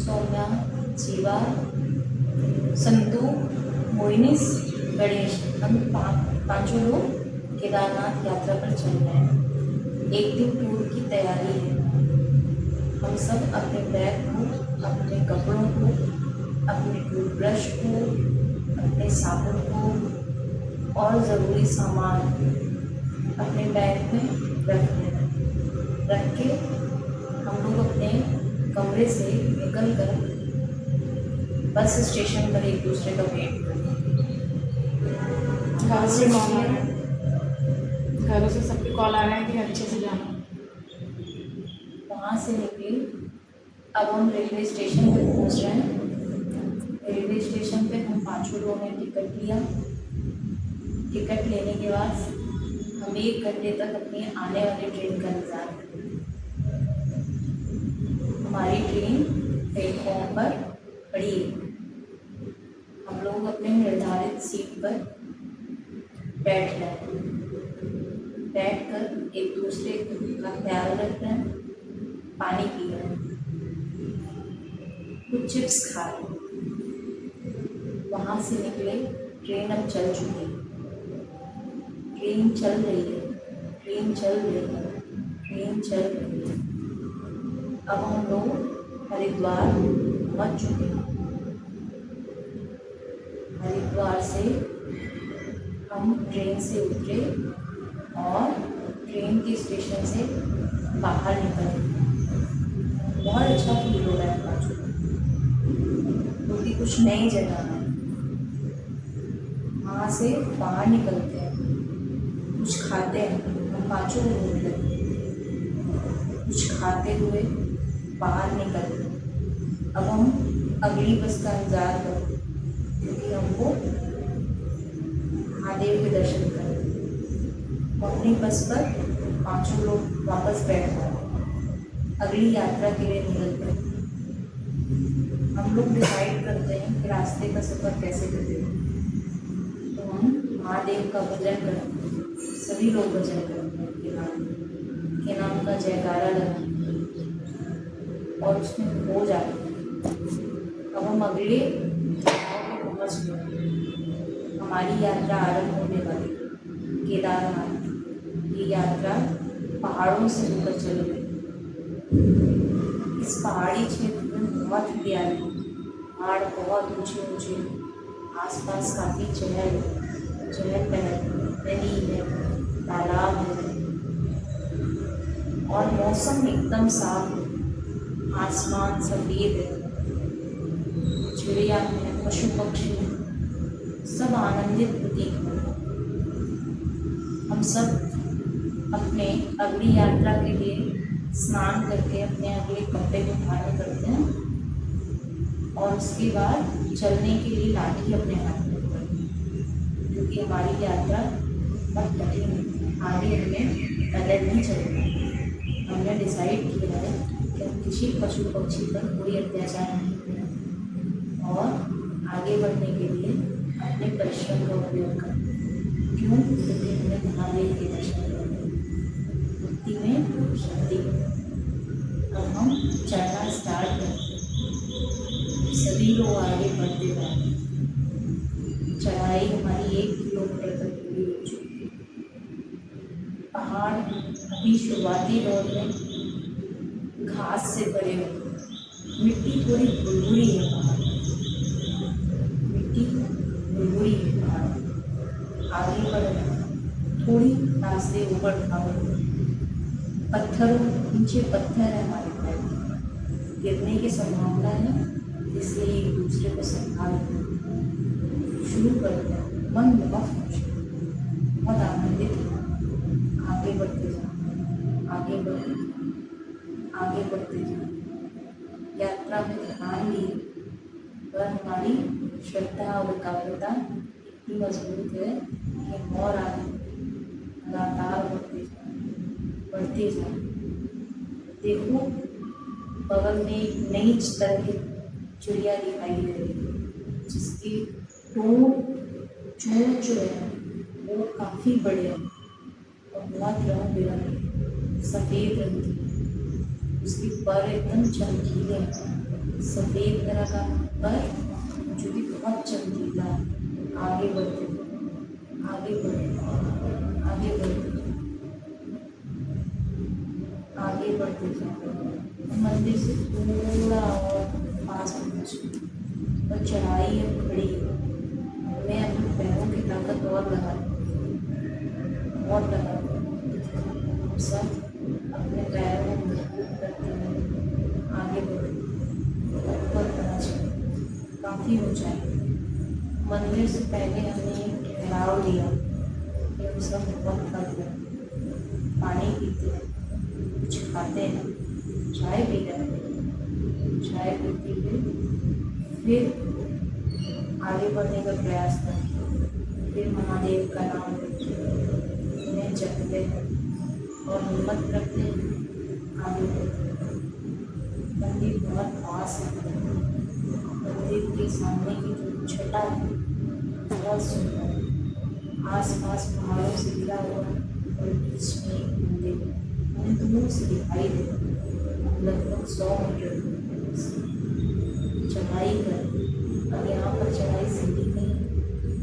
सौम्या, जीवा, संतु, मोइनिस, गणेश, हम पांचों लोग केदारनाथ यात्रा पर चल रहे हैं। एक दिन टूर की तैयारी है। हम सब अपने बैग को, अपने कपड़ों को, अपने टूथब्रश को, अपने साबुन को और ज़रूरी सामान अपने बैग में रख देना। रख के हम लोग अपने कमरे से निकल कर बस स्टेशन पर एक दूसरे का वेट करते हैं। घरों से सबके कॉल आ रहे हैं कि अच्छे से जाना। वहाँ से निकले, अब हम रेलवे स्टेशन पे पहुँच रहे हैं। रेलवे स्टेशन पे हम पांचों लोगों ने टिकट लिया। टिकट लेने के बाद हम 1 घंटे तक अपनी आने वाली ट्रेन का इंतज़ार करें। हमारी ट्रेन प्लेटफॉर्म पर खड़ी है। हम लोग अपने निर्धारित सीट पर बैठ रहे हैं। बैठ कर एक दूसरे का ख्याल रख रहे हैं, पानी पी रहे हैं, कुछ चिप्स खा रहे हैं। वहाँ से निकले, ट्रेन अब चल चुकी है। ट्रेन चल रही है, ट्रेन चल रही है, ट्रेन चल रही है। अब हम लोग हरिद्वार पहुँच चुके हैं। हरिद्वार से हम ट्रेन से उतरे और ट्रेन के स्टेशन से बाहर निकले। बहुत अच्छा फील हो रहा है पाँचों, क्योंकि कुछ नई जगह है। वहाँ से बाहर निकलते हैं, कुछ खाते हैं। हम पाँचों घूम लेते, कुछ खाते हुए बाहर निकलते। अब हम अगली बस का इंतज़ार करते, क्योंकि हमको महादेव के दर्शन करते। अपनी बस पर पांचों लोग वापस बैठ गए, अगली यात्रा के लिए निकल गए। हम लोग डिसाइड करते हैं कि रास्ते का सफ़र कैसे करें। तो हम महादेव का भजन करते हैं, सभी लोग भजन करते हैं के नाम का जयकारा लगाते और उसमें हो जाते हैं। अब हम अगले गाँव में पहुँच गए। हमारी यात्रा आरंभ होने वाली केदारनाथ। ये यात्रा पहाड़ों से होकर चल रही। इस पहाड़ी क्षेत्र में बहुत हरियाली, पहाड़ बहुत ऊंचे ऊंचे, आसपास काफ़ी चहल पहल, नदी है, तालाब है और मौसम एकदम साफ है। आसमान सफ़ेद है, चिड़िया है, पशु पक्षी सब आनंदित प्रतीक हैं। हम सब अपने अगली यात्रा के लिए स्नान करके अपने अगले कपड़े को धारण करते हैं और उसके बाद चलने के लिए लाठी अपने हाथ में पकड़ते हैं, क्योंकि हमारी यात्रा बहुत कठिन है। आगे हमें पैदल नहीं चलना। हमने डिसाइड किया है कि हम किसी पशु पक्षी पर कोई अत्याचार नहीं करें और आगे बढ़ने के लिए अपने परिश्रम का उपयोग करें। क्यों? क्योंकि हमें महादेव के दर्शन करने, भक्ति में शक्ति। अब हम चढ़ना स्टार्ट करते हैं। सभी लोग आगे बढ़ते जाते हैं। चढ़ाई हमारी 1 किलोमीटर तक पूरी हो चुकी है। पहाड़ अभी शुरुआती दौर में घास से भरे हुए, मिट्टी थोड़ी भुरभुरी है। पहाड़ मिट्टी भुरभुरी है। पहाड़ आगे बढ़ रहे हैं, थोड़ी रास्ते ऊबड़ खाबड़, पत्थरों नीचे पत्थर है हमारे पैर, गिरने की संभावना है। इसलिए एक दूसरे को संभाल शुरू करते हैं। मन बहुत खुश है, बहुत आनंदित है। आगे बढ़ते जाओ, आगे बढ़ते जाओ, आगे बढ़ते जाओ। यात्रा में थकान भी है, पर हमारी श्रद्धा और एकाग्रता इतनी मजबूत है कि हम और आगे लगातार बढ़ते जाओ। देखो, बगल में एक नई तरह की चिड़िया दिखाई दे रही है, जिसकी चोंच जो है वो काफ़ी बड़े हैं और बहुत रंग बिरंगे, सफ़ेद रंग की। उसके पर एकदम चमकीले हैं, सफ़ेद तरह का पर जो कि बहुत चमकीला है। आगे बढ़ते आगे बढ़ते आगे बढ़ते आगे बढ़ते जाओ। मंदिर से थोड़ा और पास पहुँचे और चढ़ाई अब खड़ी है। मैं अपने पैरों की ताकत और लगा सब अपने पैरों को मजबूत करते हुए आगे बढ़े। ऊपर पहुँचे, काफ़ी ऊंचाई। मंदिर से पहले हमने एक ठहराव लिया कि हम सब बहुत थक गए। पानी पीते हैं, कुछ खाते हैं, चाय पी रहे हैं। चाय पीते हुए फिर आगे बढ़ने का प्रयास करते, फिर महादेव का नाम लेते, उन्हें जपते हैं और हिम्मत करते हैं आगे बढ़ते। मंदिर बहुत पास है। मंदिर के सामने की जो छटा है बहुत सुंदर है। आसपास पहाड़ों से घिरा हुआ है और बीच में एक मंदिर हमें दूर से दिखाई दे, लगभग 100 मीटर चढ़ाई कर। अब यहाँ पर चढ़ाई सीधी नहीं,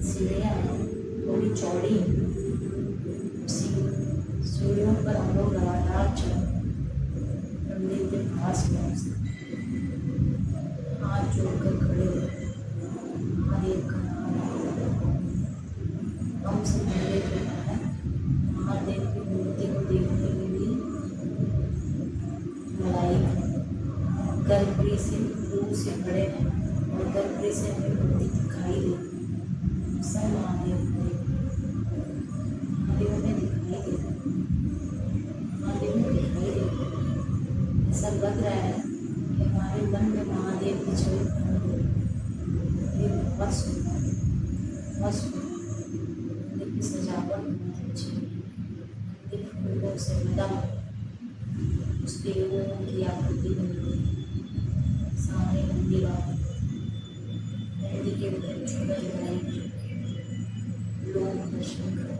सीढ़ियाँ हैं, थोड़ी चौड़ी हैं। सीढ़ियों पर हम लोग लगातार चढ़े, मंदिर के पास पहुँचते, हाथ जोड़कर खड़े हो, महादेव का नाम लेते। हम सब मंदिर के बाहर महादेव की मूर्ति को देखने के लिए लाइक है। गर्भगृह से दूर से खड़े हैं और गर्भगृह से हमें मूर्ति दिखाई दे। सब महादेव में दिखाई दे, महादेव में दिखाई दे। ऐसा लग रहा है कि हमारे मन में महादेव की छवि बन गई। ये बहुत सुंदर, बहुत सुंदर। मंदिर की सजावट बहुत अच्छी है। मंदिर फूलों से लदा, उस पेड़ों की आकृति बनी है। सामने मंदिर आ, मंदिर के ऊपर झूला लगाई, लोग दर्शन कर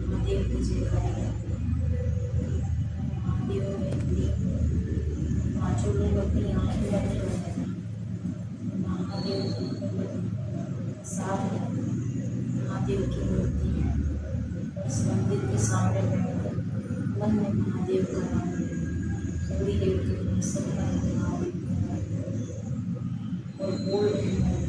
महादेव की जयकारा। महादेव में पाँचों लोग अपनी आँखें बंद कर हैं। महादेव साथ है, महादेव की मूर्ति है। इस मंदिर के सामने बैठकर मन में महादेव का नाम थोड़ी देर के लिए सब महादेव और बोल रहे हैं।